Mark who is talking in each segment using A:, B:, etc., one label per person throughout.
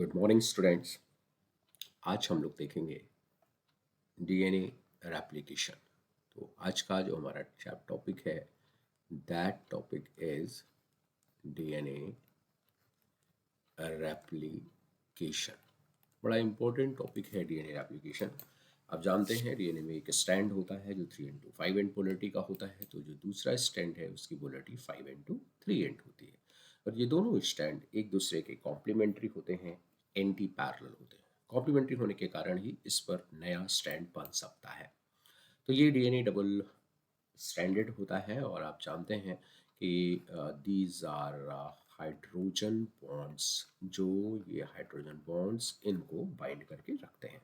A: Good morning students. आज हम लोग देखेंगे डीएनए रेप्लिकेशन। तो आज का जो हमारा टॉपिक है that topic is DNA replication. बड़ा इंपॉर्टेंट टॉपिक है डीएनए रेप्लिकेशन। आप जानते हैं डीएनए में एक स्ट्रैंड होता है जो 3n2 5n पोलरिटी का होता है, तो जो दूसरा स्ट्रैंड है उसकी पोलरिटी 5n2 3n होती है। और ये दोनों स्ट्रैंड एक दूसरे के कॉम्प्लीमेंट्री होते हैं, एंटी पैरेलल होते हैं। कॉम्प्लीमेंट्री होने के कारण ही इस पर नया स्ट्रैंड बन सकता है। तो ये डीएनए डबल स्ट्रैंडेड होता है और आप जानते हैं कि दीज आर हाइड्रोजन बॉन्ड्स, जो ये हाइड्रोजन बॉन्ड्स इनको बाइंड करके रखते हैं।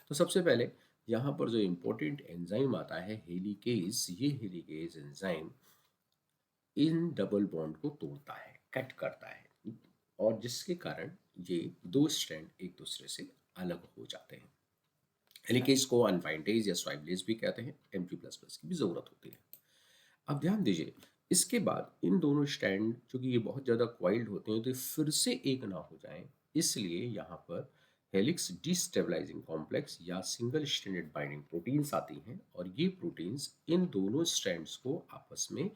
A: तो सबसे पहले यहाँ पर जो इम्पोर्टेंट एंजाइम आता है हेलिकेज, ये helicase enzyme in double bond को तोड़ता है, कट करता है, और जिसके कारण ये दो स्ट्रैंड एक दूसरे से अलग हो जाते हैं। हेलिकेज को अनफाइंडेज या स्वाइबलेज भी कहते हैं। Mg++ की भी ज़रूरत होती है। अब ध्यान दीजिए, इसके बाद इन दोनों स्ट्रैंड, चूंकि ये बहुत ज़्यादा क्वाइल्ड होते हैं, तो ये फिर से एक ना हो जाएं, इसलिए यहाँ पर हेलिक्स डिस्टेबलाइजिंग कॉम्प्लेक्स या सिंगल स्ट्रैंडेड बाइंडिंग प्रोटीन्स आती हैं, और ये प्रोटीन्स इन दोनों स्ट्रैंड्स को आपस में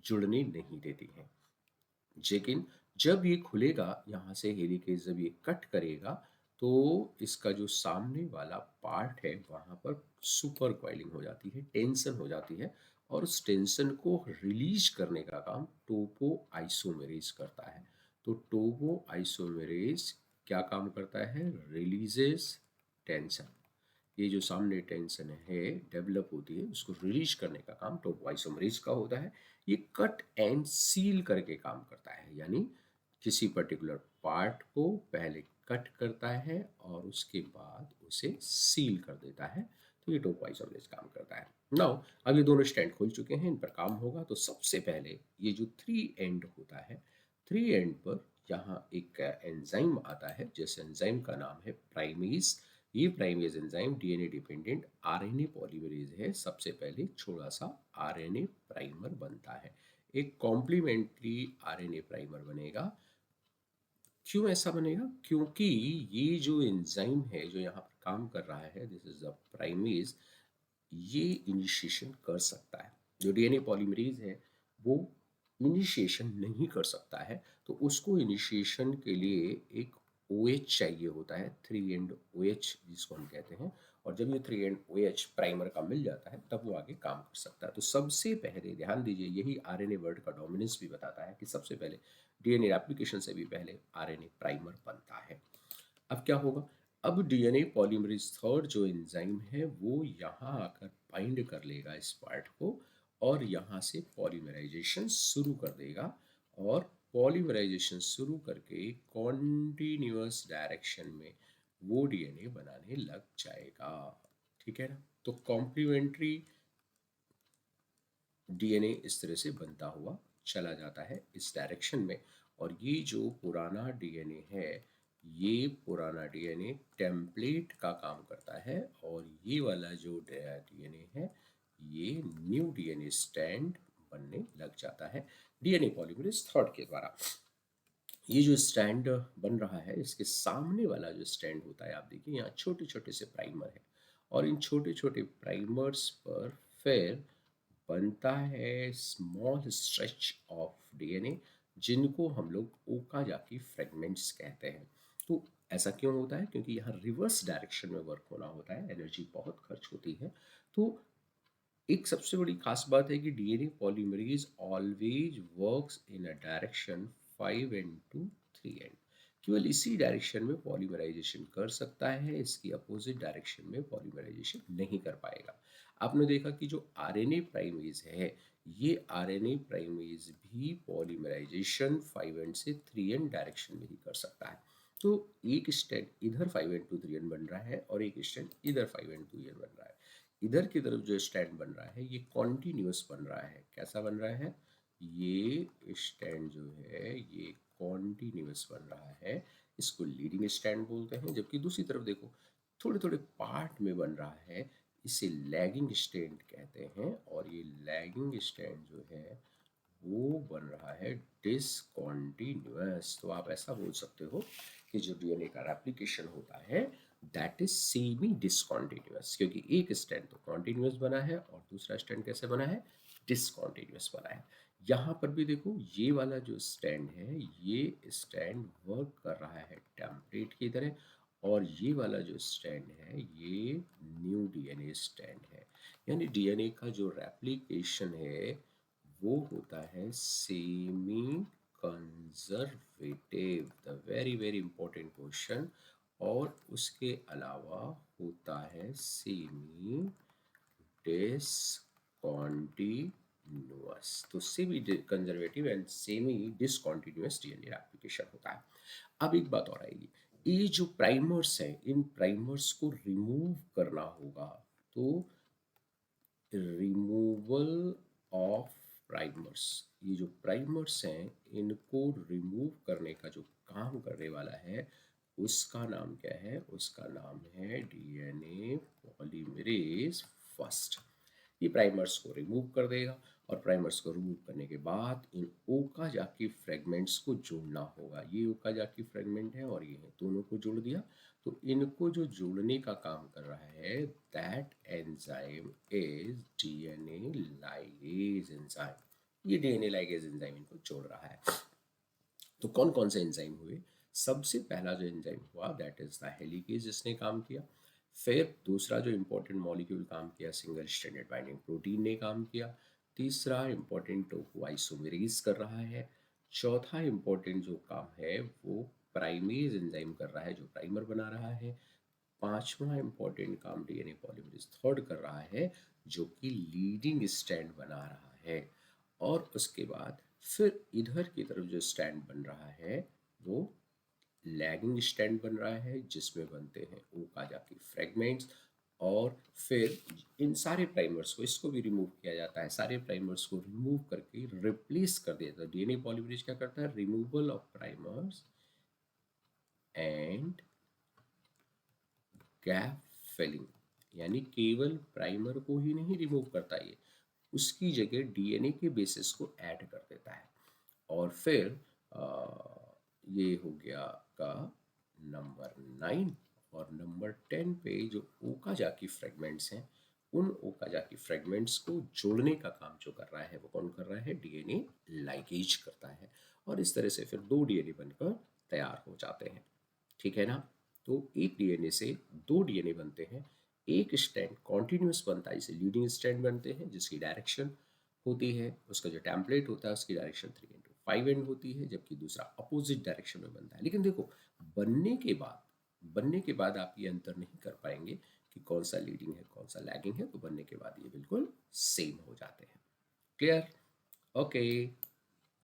A: जुड़ने नहीं देती हैं। लेकिन जब ये खुलेगा, यहाँ से हेलिकेज जब ये कट करेगा, तो इसका जो सामने वाला पार्ट है वहाँ पर सुपर कॉइलिंग हो जाती है, टेंशन हो जाती है, और उस टेंशन को रिलीज करने का काम टोपो आइसोमेरेज करता है। तो टोपो आइसोमेरेज क्या काम करता है? Releases tension. ये जो सामने टेंशन है डेवलप होती है, उसको रिलीज करने का काम टोपोआइसोमरेज का होता है। ये कट एंड सील करके काम करता है, यानी किसी पर्टिकुलर पार्ट को पहले कट करता है और उसके बाद उसे सील कर देता है। तो ये टोपोआइसोमरेज काम करता है। नाउ अब ये दोनों स्टैंड खुल चुके हैं, इन पर काम होगा। तो सबसे पहले ये जो 3 एंड होता है, 3 एंड पर यहाँ एक एंजाइम आता है, जिस एंजाइम का नाम है प्राइमेज। ये primase enzyme DNA dependent RNA polymerase है। सबसे पहले छोटा सा आरएनए प्राइमर बनता है, एक कॉम्प्लीमेंट्री आरएनए प्राइमर बनेगा। क्यों ऐसा बनेगा? क्योंकि ये जो एंजाइम है जो यहाँ पर काम कर रहा है, दिस इज द प्राइमेज, ये इनिशिएशन कर सकता है। जो डीएनए पॉलीमरेज है वो इनिशिएशन नहीं कर सकता है, तो उसको इनिशिएशन के लिए एक OH चाहिए होता है, 3 एंड OH जिसको हम कहते हैं। और जब ये 3 एंड OH प्राइमर का मिल जाता है तब वो आगे काम कर सकता है। तो सबसे पहले ध्यान दीजिए, यही आरएनए वर्ड का डोमिनेंस भी बताता है कि सबसे पहले डीएनए एप्लीकेशन से भी पहले आरएनए प्राइमर बनता है। अब क्या होगा? अब डीएनए पॉलीमरेज थर्ड जो एंजाइम है वो यहाँ आकर बाइंड कर लेगा इस पार्ट को, और यहाँ से पॉलीमराइजेशन शुरू कर देगा, और पॉलीमराइजेशन शुरू करके कॉन्टिन्यूअस डायरेक्शन में वो डीएनए बनाने लग जाएगा। ठीक है ना? तो कॉम्प्लीमेंट्री डीएनए इस तरह से बनता हुआ चला जाता है इस डायरेक्शन में। और ये जो पुराना डीएनए है, ये पुराना डीएनए टेम्पलेट का काम करता है, और ये वाला जो डीएनए है ये न्यू डीएनए स्टैंड बनने लग जाता है डीएनए पॉलीमरेज थर्ड के द्वारा। ये जो स्टैंड बन रहा है, इसके सामने वाला जो स्टैंड होता है, आप देखिए यहाँ छोटे छोटे से प्राइमर है, और इन छोटे छोटे प्राइमर्स पर फिर बनता है स्मॉल स्ट्रेच ऑफ डीएनए, जिनको हम लोग ओकाजाकी फ्रेगमेंट्स कहते हैं। तो ऐसा क्यों होता है? क्योंकि यहाँ रिवर्स डायरेक्शन में वर्क होना होता है, एनर्जी बहुत खर्च होती है। तो एक सबसे बड़ी खास बात है कि DNA polymerase always works in a direction 5n2 3n। केवल इसी डायरेक्शन में पॉलीमराइजेशन कर सकता है, इसकी अपोजिट डायरेक्शन में पॉलीमराइजेशन नहीं कर पाएगा। आपने देखा कि जो आरएनए प्राइमेज है, ये आरएनए प्राइमेज भी पॉलीमराइजेशन 5n से 3n डायरेक्शन में ही कर सकता है। तो एक स्टैंड इधर 5n2 3n बन रहा है, और एक स्टैंड इधर 5n2 3n बन रहा है। इधर की तरफ जो स्टैंड बन रहा है ये कॉन्टिन्यूअस बन रहा है। कैसा बन रहा है? ये स्टैंड जो है ये कॉन्टिन्यूअस बन रहा है, इसको लीडिंग स्टैंड बोलते हैं। जबकि दूसरी तरफ देखो, थोड़े थोड़े पार्ट में बन रहा है, इसे लैगिंग स्टैंड कहते हैं। और ये लैगिंग स्टैंड जो है वो बन रहा है डिसकॉन्टिन्यूअस। तो आप ऐसा बोल सकते हो कि जो डीएनए का रेप्लिकेशन होता है दैट इज सेमी डिसकॉन्टिन्यूअस, क्योंकि एक स्ट्रैंड तो कॉन्टिन्यूअस बना है और दूसरा स्ट्रैंड कैसे बना है, डिसकॉन्टिन्यूअस बना है। यहाँ पर भी देखो ये वाला जो स्ट्रैंड है ये स्ट्रैंड वर्क कर रहा है टेम्पलेट की तरह, और ये वाला जो स्ट्रैंड है ये न्यू डीएनए स्ट्रैंड है। यानी डीएनए का जो रेप्लिकेशन है वो होता है semi conservative, the very very important question. और उसके अलावा होता है सेमी डिसकॉन्टिन्यूअस। तो semi conservative and semi discontinuous DNA application होता है। अब एक बात और आएगी, ये जो प्राइमर्स है इन प्राइमर्स को रिमूव करना होगा, तो रिमूवल ऑफ प्राइमर्स, ये जो प्राइमर्स हैं इनको रिमूव करने का जो काम करने वाला है उसका नाम क्या है, उसका नाम है डीएनए पॉलीमरेज फर्स्ट। ये प्राइमर्स को रिमूव कर देगा, और प्राइमर्स को रिमूव करने के बाद इन ओकाजाकी फ्रेगमेंट्स को जोड़ना होगा। ये ओकाजाकी फ्रेगमेंट है और ये है, दोनों को जोड़ दिया। तो इनको जो जोड़ने का काम कर रहा है that enzyme is DNA ligase enzyme. ये डीएनए लाइगेज एंजाइम इनको जोड़ रहा है। तो कौन कौन से एंजाइम हुए, सबसे पहला जो एंजाइम हुआ दैट इज द हेलिकेज, जिसने काम किया। फिर दूसरा जो इंपॉर्टेंट मॉलिक्यूल काम किया सिंगल स्ट्रैंडेड बाइंडिंग प्रोटीन ने काम किया। तीसरा इंपॉर्टेंट टोको आइसोमेरेज कर रहा है। चौथा इंपॉर्टेंट जो काम है वो प्राइमेज एंजाइम कर रहा है जो प्राइमर बना रहा है। पांचवा इंपॉर्टेंट काम डीएनए पॉलीमरेज थर्ड कर रहा है जो कि लीडिंग स्ट्रैंड बना रहा है। और उसके बाद फिर इधर की तरफ जो स्टैंड बन रहा है वो लैगिंग स्टैंड बन रहा है जिसमें बनते हैं ओकाजाकी फ्रेगमेंट्स। और फिर इन सारे प्राइमर्स को, इसको भी रिमूव किया जाता है, सारे प्राइमर्स को रिमूव करके रिप्लेस कर दिया जाता है। डीएनए पॉलीमरेज क्या करता है, removal of primers and gap filling, यानी केवल प्राइमर को ही नहीं रिमूव करता ये, उसकी जगह डीएनए के बेसिस को ऐड कर देता है। और फिर ये हो गया का नंबर 9। और नंबर 10 पे जो ओकाजाकी फ्रेगमेंट्स हैं उन ओकाजाकी फ्रेगमेंट्स को जोड़ने का काम जो कर रहा है वो कौन कर रहा है, डीएनए लाइगेज करता है। और इस तरह से फिर दो डीएनए बनकर तैयार हो जाते हैं। ठीक है ना। तो एक डीएनए से दो डीएनए बनते हैं। एक स्ट्रैंड कॉन्टिन्यूस बनता है, इसे लीडिंग स्ट्रैंड बनते हैं जिसकी डायरेक्शन होती है, उसका जो टेम्पलेट होता है उसकी डायरेक्शन 3 into 5 एंड होती है, जबकि दूसरा अपोजिट डायरेक्शन में बनता है। लेकिन देखो बनने के बाद आप ये अंतर नहीं कर पाएंगे कि कौन सा लीडिंग है कौन सा लैगिंग है, तो बनने के बाद ये बिल्कुल सेम हो जाते हैं। क्लियर? ओके।